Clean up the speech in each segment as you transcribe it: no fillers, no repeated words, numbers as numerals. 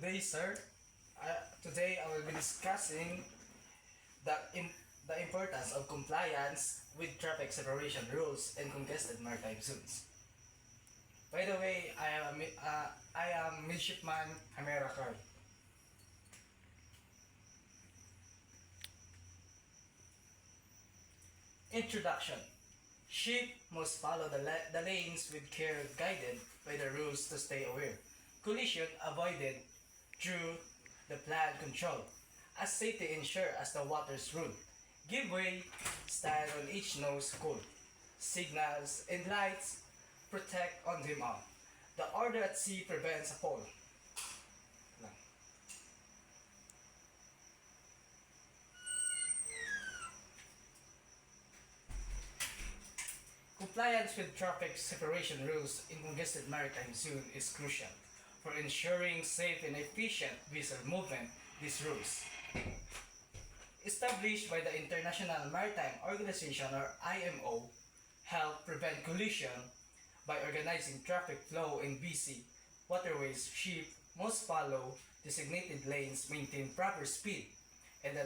day, sir. Today I will be discussing the, im- the importance of compliance with traffic separation rules in congested maritime zones. By the way, I am Midshipman Hamera Carl. Introduction. Ship must follow the lanes with care, guided by the rules to stay aware. Collision avoided through the planned control. As safety ensure as the waters rule. Give way, stand on each nose cool. Signals and lights protect on them all. The order at sea prevents a fall. Compliance with traffic separation rules in congested maritime zone is crucial for ensuring safe and efficient vessel movement. These rules, established by the International Maritime Organization or IMO, help prevent collision by organizing traffic flow in busy waterways. Ships must follow designated lanes, maintain proper speed, and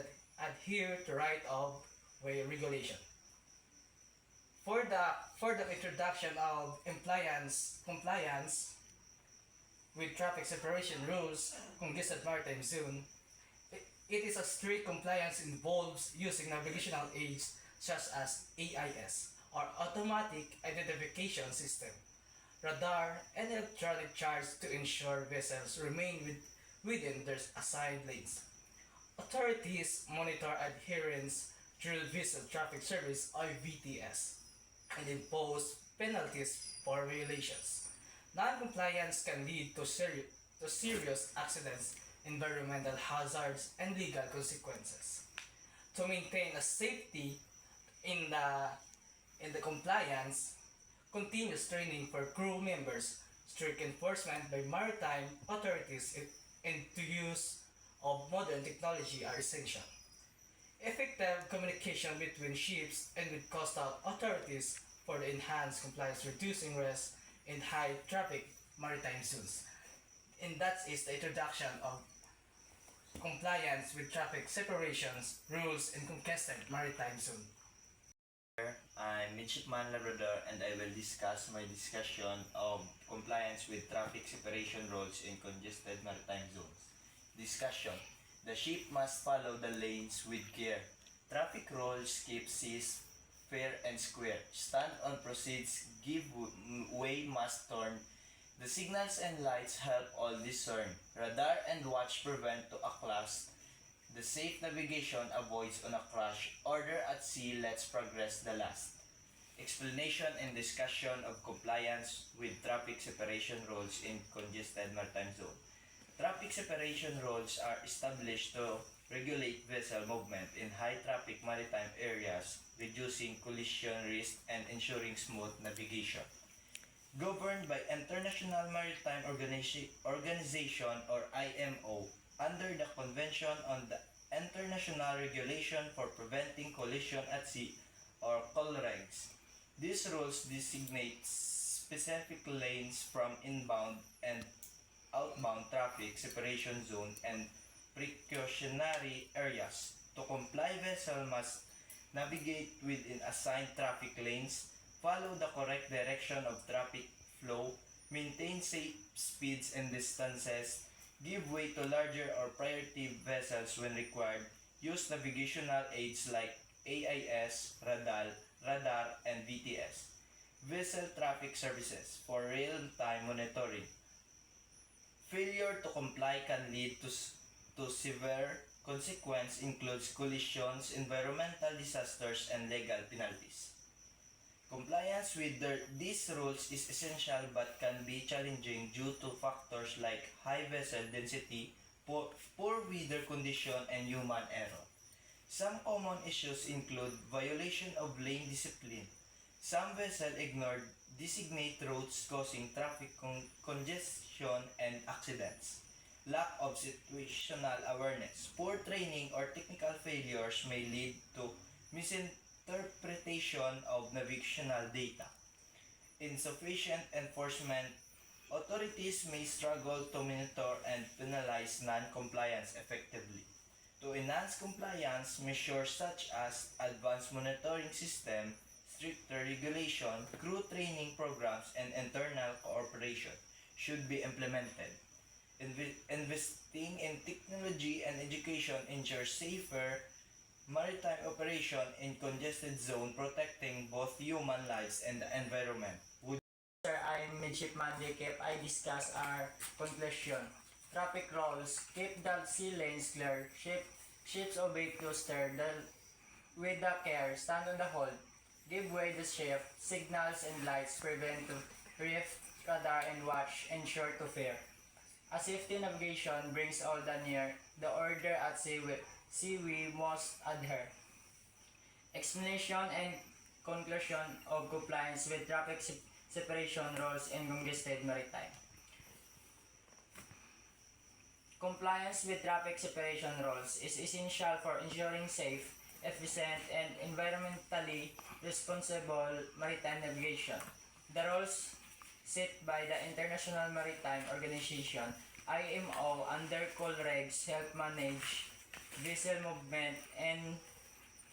adhere to right of way regulation. For the introduction of compliance with traffic separation rules, congested maritime zone, it is a strict compliance involves using navigational aids such as AIS or automatic identification system, radar, and electronic charts to ensure vessels remain within their assigned lanes. Authorities monitor adherence through Vessel Traffic Service or VTS and impose penalties for violations. Non-compliance can lead to serious accidents, environmental hazards, and legal consequences. To maintain a safety in the compliance, continuous training for crew members, strict enforcement by maritime authorities, and to use of modern technology are essential. Effective communication between ships and with coastal authorities for the enhanced compliance, reducing risk in high traffic maritime zones. And that is the introduction of compliance with traffic separations rules in congested maritime zone. I'm Midshipman Labrador and I will discuss my discussion of compliance with traffic separation rules in congested maritime zones. Discussion. The ship must follow the lanes with care. Traffic rules keep seas fair and square. Stand on proceeds, give way must turn. The signals and lights help all discern. Radar and watch prevent to a clash. The safe navigation avoids on a crash. Order at sea lets progress the last. Explanation and discussion of compliance with traffic separation rules in congested maritime zone. Traffic separation rules are established to regulate vessel movement in high traffic maritime areas, reducing collision risk and ensuring smooth navigation. Governed by International Maritime Organization or IMO under the Convention on the International Regulation for Preventing Collision at Sea or COLREGS. These rules designate specific lanes from inbound and outbound traffic separation zone and precautionary areas. To comply, vessel must navigate within assigned traffic lanes, follow the correct direction of traffic flow, maintain safe speeds and distances, give way to larger or priority vessels when required, use navigational aids like AIS, radar, and VTS. Vessel traffic services for real-time monitoring. Failure to comply can lead to severe consequence includes collisions, environmental disasters, and legal penalties. Compliance with these rules is essential but can be challenging due to factors like high vessel density, poor weather condition, and human error. Some common issues include violation of lane discipline. Some vessels ignore designated routes causing traffic congestion and accidents. Lack of situational awareness. Poor training or technical failures may lead to misinterpretation of navigational data. Insufficient enforcement. Authorities may struggle to monitor and penalize neutralize non-compliance effectively. To enhance compliance, measures such as advanced monitoring system, stricter regulation, crew training programs, and internal cooperation should be implemented. Investing in technology and education ensures safer maritime operation in congested zone, protecting both human lives and the environment. Sir, I'm Midshipman Jacob. I discuss our conclusion. Traffic rules. Keep the sea lanes clear. Ships obey to steer with the care. Stand on the hold. Give way the ship. Signals and lights prevent to drift. Radar and watch. Ensure to fear. A safety navigation brings all the near. The order at sea we must adhere. Explanation and conclusion of compliance with traffic separation rules in congested maritime. Compliance with traffic separation rules is essential for ensuring safe, efficient, and environmentally responsible maritime navigation. The rules set by the International Maritime Organization (IMO) under cool regs help manage vessel movement in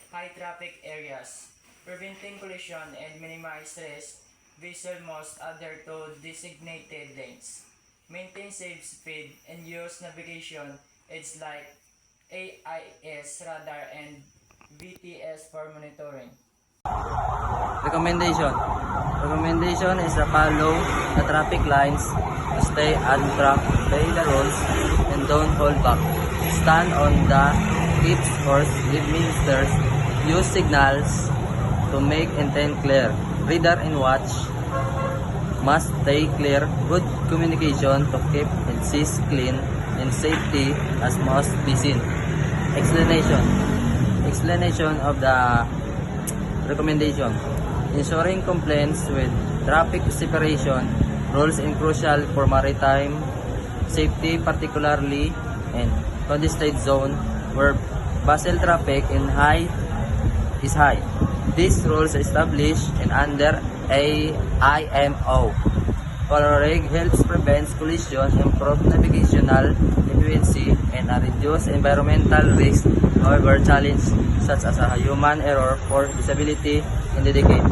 high traffic areas, preventing collision and minimize risk. Vessel must adhere to designated lanes, maintain safe speed, and use navigation aids like AIS radar and VTS for monitoring. Recommendation. Recommendation is to follow the traffic lines, stay on track, obey the rules, and don't hold back. Stand on the tips or lead ministers. Use signals to make intent clear. Reader and watch must stay clear. Good communication to keep and seas clean and safety as must be seen. Explanation. Explanation of the recommendation. Ensuring compliance with traffic separation rules is crucial for maritime safety, particularly in congested zone where vessel traffic is high. These rules established and under IMO. Coloring helps prevent collision, improve navigational efficiency, and reduce environmental risk. However, challenges such as a human error or disability indicate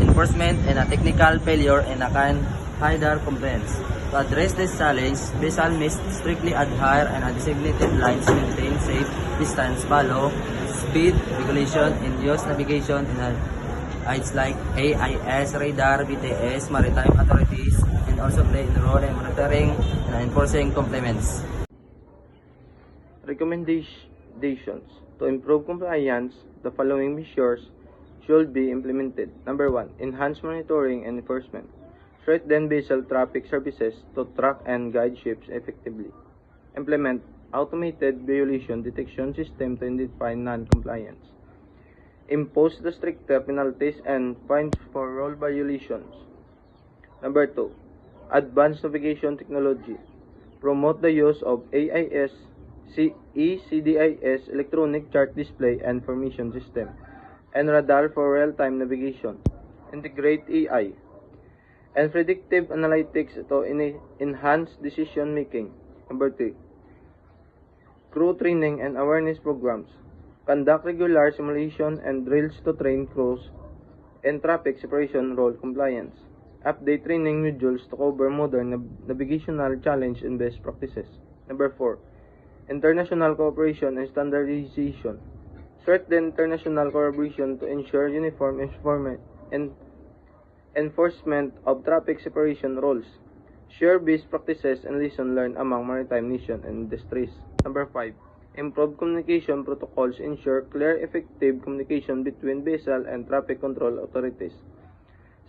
enforcement and a technical failure can hinder compliance. To address this challenge, vessels must strictly adhere and designated lines, maintain safe distance, follow speed regulation, and use navigation in aids like AIS, radar, BTS, maritime authorities, and also play a role in monitoring and enforcing compliance. Recommendations. To improve compliance, the following measures should be implemented. Number 1. Enhance monitoring and enforcement. Strengthen vessel traffic services to track and guide ships effectively. Implement automated violation detection system to identify non-compliance. Impose the stricter penalties and fines for rule violations. Number 2. Advanced navigation technology. Promote the use of AIS, ECDIS, electronic chart display and information system, and radar for real-time navigation. Integrate AI and predictive analytics to enhance decision making. Number 3. Crew training and awareness programs. Conduct regular simulation and drills to train crews in traffic separation rule compliance. Update training modules to cover modern navigational challenge and best practices. Number 4. International cooperation and standardization. Strengthen international collaboration to ensure uniform enforcement of traffic separation rules. Share best practices and lessons learned among maritime nations and industries. Number 5. Improve communication protocols. Ensure clear, effective communication between vessel and traffic control authorities.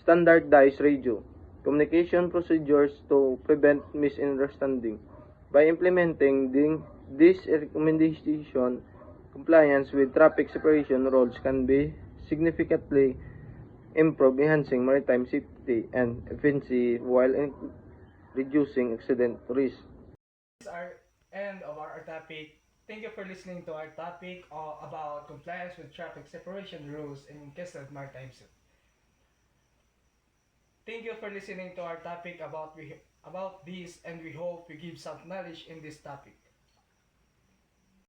Standardize radio communication procedures to prevent misunderstanding. By implementing this recommendation, compliance with traffic separation rules can be significantly improved, enhancing maritime safety and efficiency while reducing accident risk. This is our end of our topic. Thank you for listening to our topic about compliance with traffic separation rules in congested maritime zone. Thank you for listening to our topic about about this, and we hope we give some knowledge in this topic.